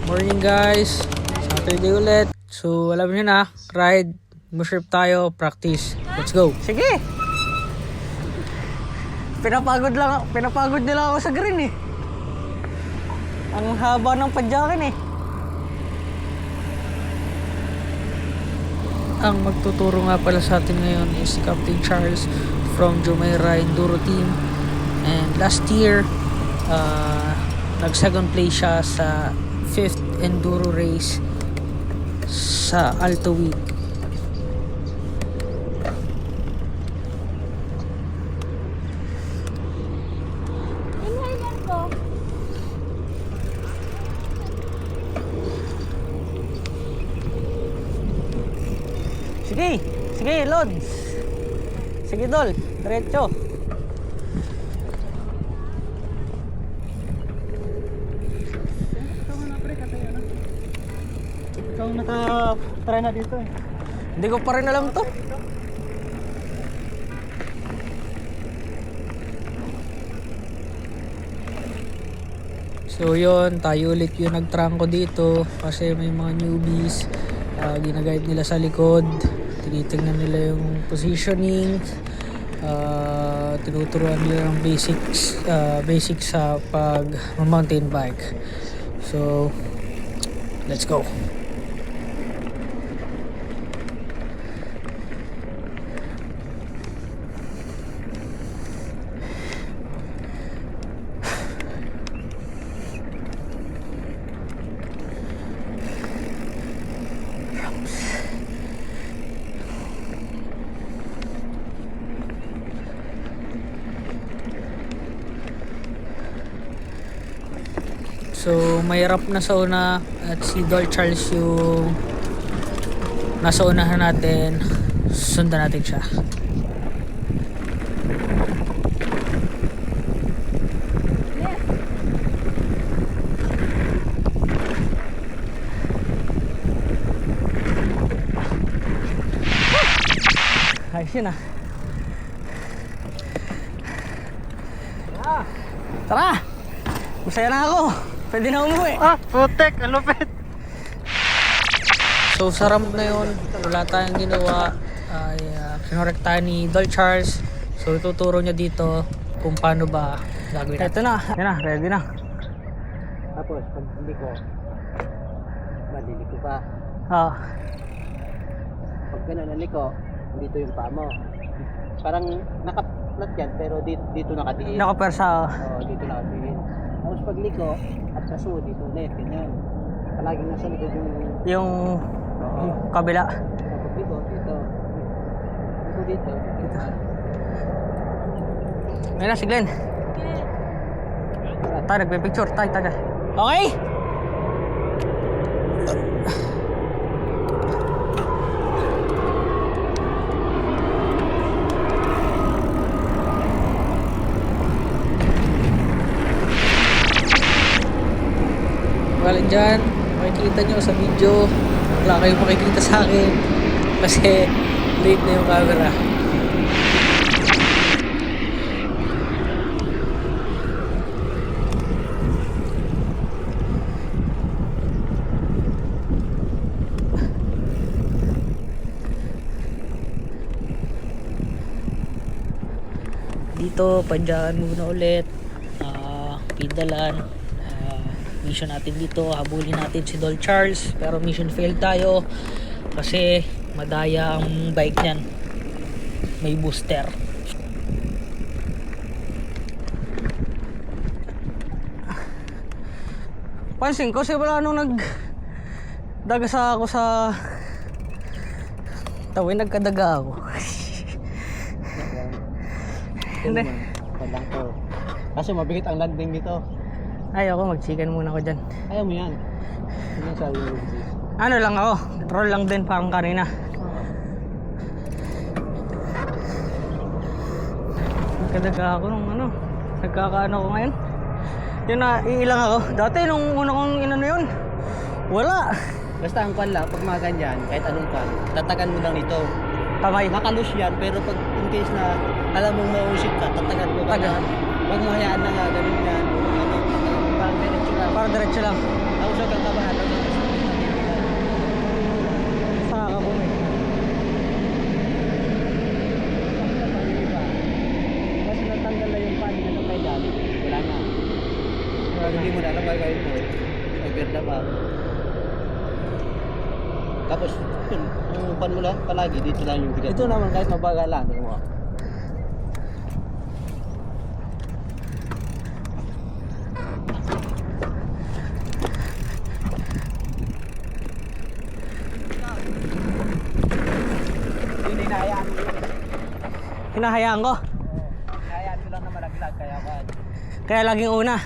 Morning guys, Saturday ulit. So alam niyo na, ride, mushroom tayo, practice. Let's go. Sige. Pinapagod nila ako sa green eh. Ang haba ng padyakin eh. Ang magtuturo nga pala sa atin ngayon is si Captain Charles from Jumeirah Enduro Team. And last year, nag-second place siya sa 5th Enduro race sa Alto Week. Sige, Lods. Sige, Dol. Diretso. Ikaw naka-try na dito eh. Hindi ko pa rin alam to. So yun, tayo ulit yung nagtrangko dito kasi may mga newbies. Ginaguide nila sa likod, tinitingnan nila yung positioning, tinuturuan nila yung basics sa pag mountain bike. So let's go. So mahirap na sa una at si Dol Charles yung nasa unahan natin. Sundan natin siya. Ayos yun ah. Tara! Masaya na ako. Pwede na umuwi. Putek! Ano pet? So sa ramp na yun, wala tayong ginawa. Kinorektahan ni Dol Charles. So ituturo niya dito kung paano ba gagawin natin. Ito na. Yan na. Ready na. Tapos, pag liko, maliliko ka. Pag gano'n ang liko, dito yung paa mo. Parang nakaplat yan, pero dito nakadiin. Nakapersa. Oo, dito nakadiin. Tapos pag liko, at kaso, dito ulit, ganyan. Palaging nasa likod Yung kabila. pag liko, dito. Dito. Ngayon na si Glenn. Tayo nagpe-picture. Tayo. Okay? Galing dyan, makikita nyo sa video. Wala kayong makikita sa akin kasi late na yung camera. Dito, padyakan muna ulit, pedalan. Mission natin dito, habulin natin si Dol Charles, pero mission failed tayo kasi madaya ang bike niyan, may booster. Pansin ko wala nung nagdagasa ako sa tawin, nagkadaga ako. Hindi. Padang to. Kaso mabigat ang landing dito. Ayoko, mag-chicken muna ako dyan. Ayaw mo yan. Hindi sabi mo. Ano lang ako, roll lang din parang kanina. Nagkadaga ako nung nagkakaano ko ngayon. Yun na, iilang ako. Dati nung una kong inano yun, wala. Basta ang kwan lang, pag mga ganyan, kahit anong kwan, tatagan mo lang nito. Kamay. Nakalus yan, pero pag in case na alam mong mausip ka, tatagan mo ka Taga. na. Huwag mo hayaan na nga, ganun yan. Parang diretso lang. Para diretso lang. Tapos huwag kang kabahan. gagawin mo, overlap pa. Tapos, yun, yung pan mo lang, palagi, dito lang yung bigat. Ito naman, kahit mabaga lang, tingnan mo. Yun, hinahayaan mo yun. Hinahayaan ko. Hinahayaan mo lang na malaglag, kaya ka. Kaya laging una.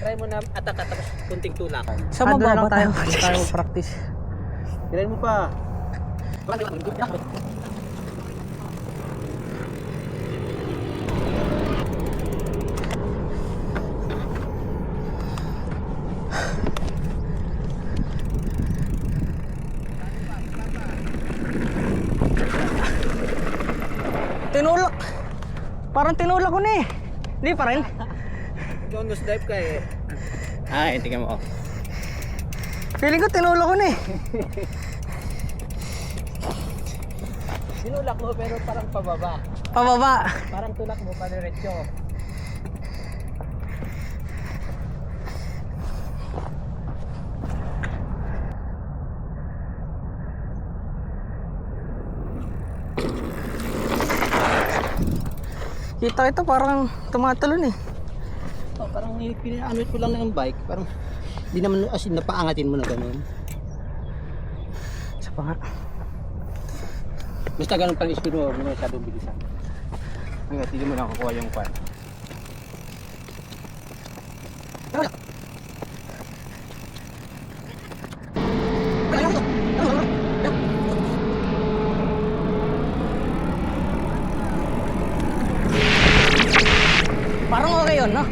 Try mo na atak ka, tapos kunting tulak. Sa mababa tayo. Tayo practice. Try mo pa. Tinulak. Parang tinulak ko na eh. Hindi pa rin. Don't nose dive ka eh. Ay, tingnan mo. Feeling ko tinulak ko na eh. Sinulak mo pero parang pababa. Pababa. Parang tulak mo pa diretso. Kita ito parang tumatalon eh. Oh, parang pinaanot ko lang ng bike. Parang di naman as in napaangatin mo na gano'n. Isa pa nga. Basta ganun pang speed mo, hindi mo masyadong bilisan. Hanggang hindi mo na kukuha yung pan. Parang okay yun, no?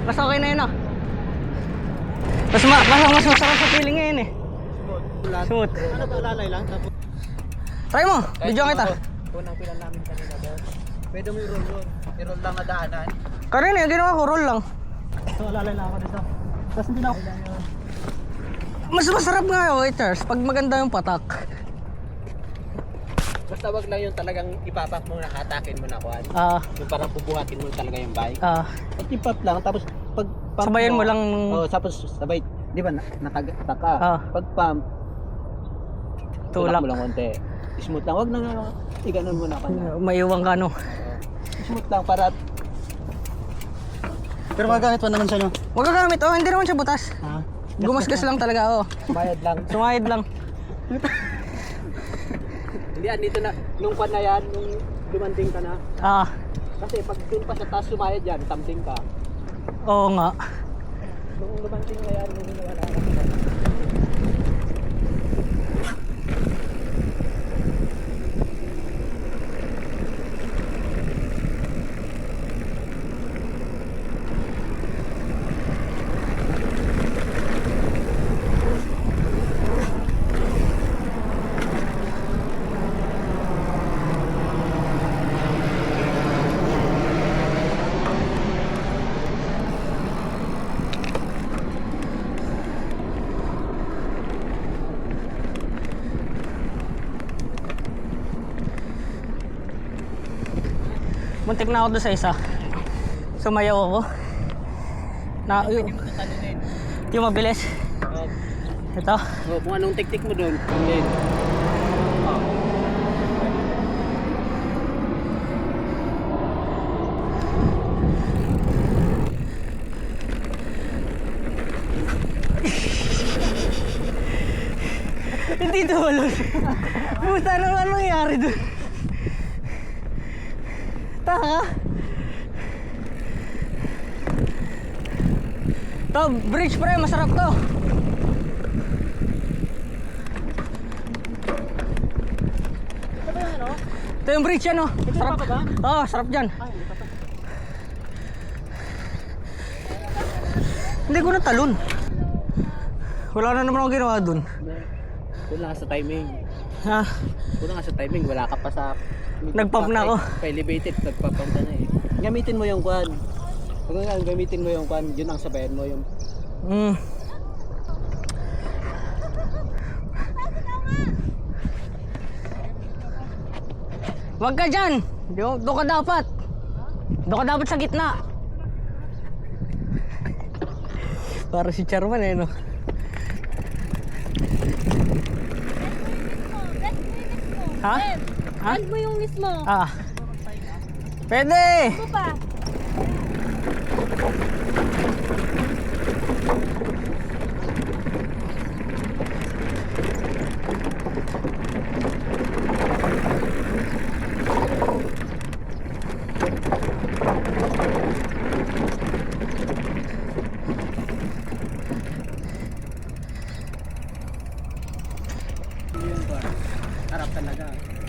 Mas okay na yun, no? Mas masarap sa feeling ngayon eh. Smooth. Ano ba, lalay lang? Tapos, Try mo, video kita. unang pilan namin kanina doon. Pwede mo i-roll yun. I-roll lang na daanan. Kanina yung ginawa ko, roll lang. So, lalay lang ako dito. Tapos hindi na ako. Mas masarap nga yung waiters pag maganda yung patak. Basta wag lang yung talagang ipapak mo na hatakin mo na kuhan. Yung parang bubuhatin mo talaga yung bike. At ipap lang, tapos pag pump Sabayan mo lang. Oo, tapos sabay, di ba, nakatak ka. Pag pump, tulak Tulak. mo lang konti. Smooth lang, wag na iganon mo na kanya. Maiwang ka, no? Smooth lang para... Pero magagamit pa naman siya, no? Huwag gagamit, oh, hindi naman siya butas. Gumasgas lang talaga, oh. Bayad lang. Sumayad lang. Hindi, dito na, nung pan na yan, nung lumanding ka na. Kasi pag dun pa sa taas sumayad yan, something ka. Oo nga. Nung lumanding na yan, nung wala ka. Muntik na ako doon sa isa. Sumayaw ako. Yung mabilis. Ito. Kung anong teknik mo doon. Then, Hindi tumalon. Puta, anong nangyari doon? Taka. To, bridge pre, masarap to. Ito yung bridge yan, oh. Sarap ba? Oo, sarap dyan. Hindi ko natalon. Wala na naman akong ginawa dun. doon lang sa timing. Ha? Doon lang sa timing, wala ka pa sa... Nag-pump na ako. Pa-elevated, nagpa-pump ka na eh. Gamitin mo yung kwan. Pag gamitin mo yung kwan, yun ang sabayan mo yung... Wag ka dyan! Doon ka dapat! Doon ka dapat sa gitna! Para si Charman eh, no? Ha? Ha? Bend mo yung mismo. Ah. Pwede! Ito pa. Yung bar, harap talaga.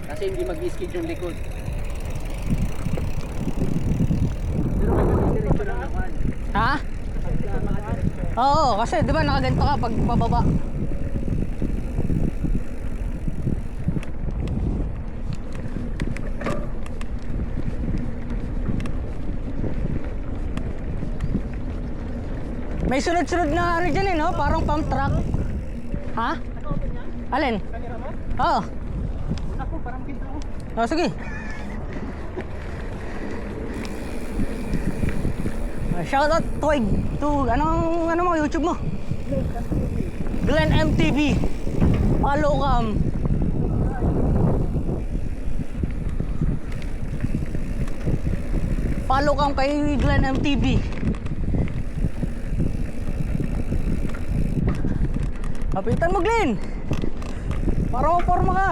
Kasi hindi mag-skid yung likod. Pero may diretso lang naman. Ha? Oo, kasi di ba nakaganto ka pag pababa. May sunod-sunod na ano dyan eh, no? Parang pump truck. Ha? Alin? Oo. Ako, parang pinto. Oh, sige. Shoutout to ano mo, YouTube mo? Glenn MTV. Follow cam. Follow cam kay Glenn MTV. Kapitan mo, Glenn. Para maporma ka.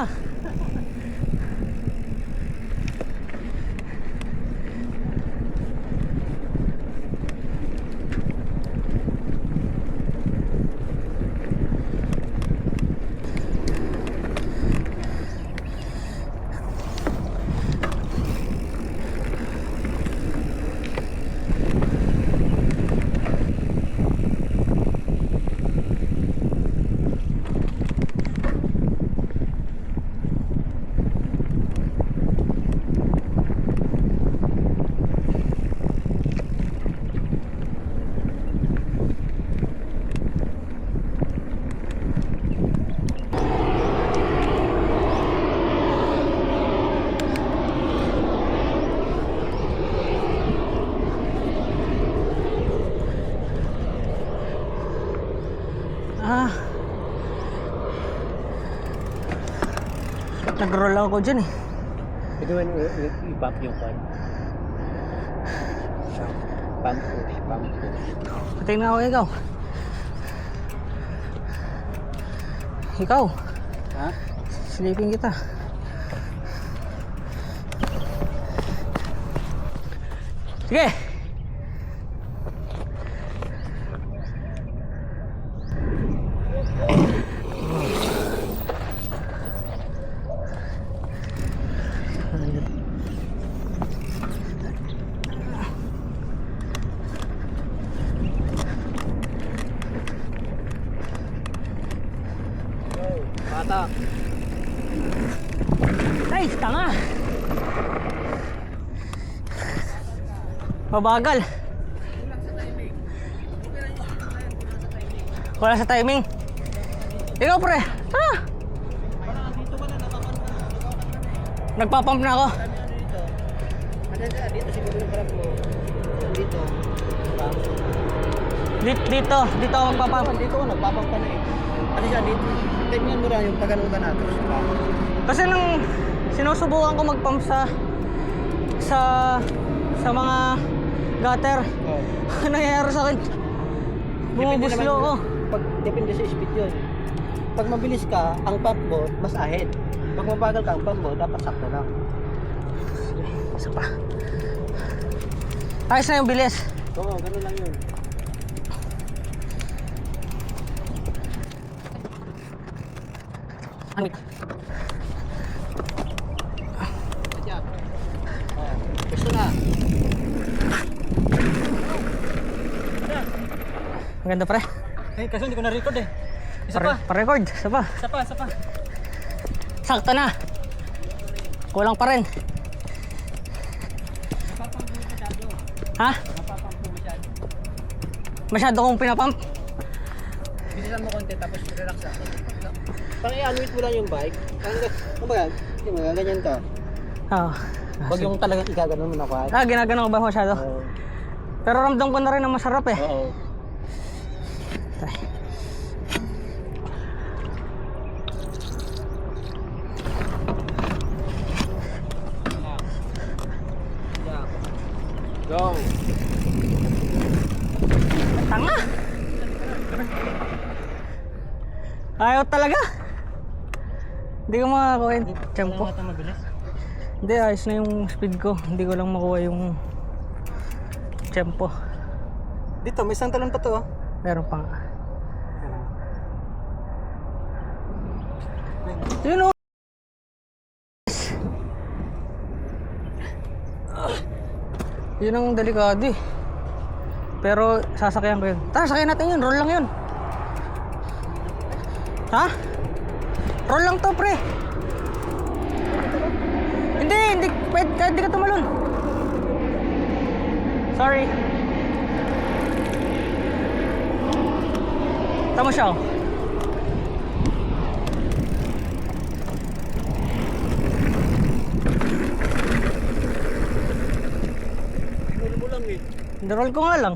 Nag-roll ako dyan eh. Pwede mo i-pump yung pan. Pump push, pump push. Patay na ako ikaw. Ikaw. Ha? Silipin kita. Sige. Bata. Ay, tanga. Mabagal. Wala sa timing. Ikaw pre. Ah! Nagpapump na ako. Dito siguro yung harap mo. Dito. Dito ako magpapump. Dito ko, nagpapang ka na eh. Ano siya dito? Tignan mo lang yung pagano'n ka natin. Kasi nung sinusubukan ko mag-pump sa mga gutter, Oh. nangyayari sa akin. Bumubuslo ako. Depende sa speed yun. Pag mabilis ka, ang pump mo, mas ahead. Pag mabagal ka, ang pump mo, dapat sakto lang. Isa pa. Ayos na yung bilis. Oo, gano'n lang yun. Ano? Adjust. Oh, gusto na. Maganda pre. Eh, kasi hindi ko na-record eh. Isa pa. Pa-record. Isa pa. Isa pa, isa pa. Sakto na. Kulang pa rin. Ha? Masyado kong pinapump. Bilisan mo konti tapos relax ako. Parang i-unweight mo lang yung bike. Kumbaga, ganyan ka. Oo. Huwag yung talagang igaganon mo na kwa. Ginagano ko ba masyado? Oo. Pero ramdam ko na rin na masarap eh. Oo. Ay. Go! Tanga! Ayaw talaga. Hindi ko makakuha yung tempo. Hindi, ayos na yung speed ko. Hindi ko lang makuha yung tempo. Dito, may isang talon pa to oh. Meron pa nga. Yun o. Yun ang delikado eh. Pero sasakyan ko yun. Tara, sakyan natin yun. Roll lang yun. Ha? Roll lang to, pre. Hindi. Pwede, kahit di ka tumalon. Sorry. Tama siya oh. Roll mo lang eh. Roll ko nga lang.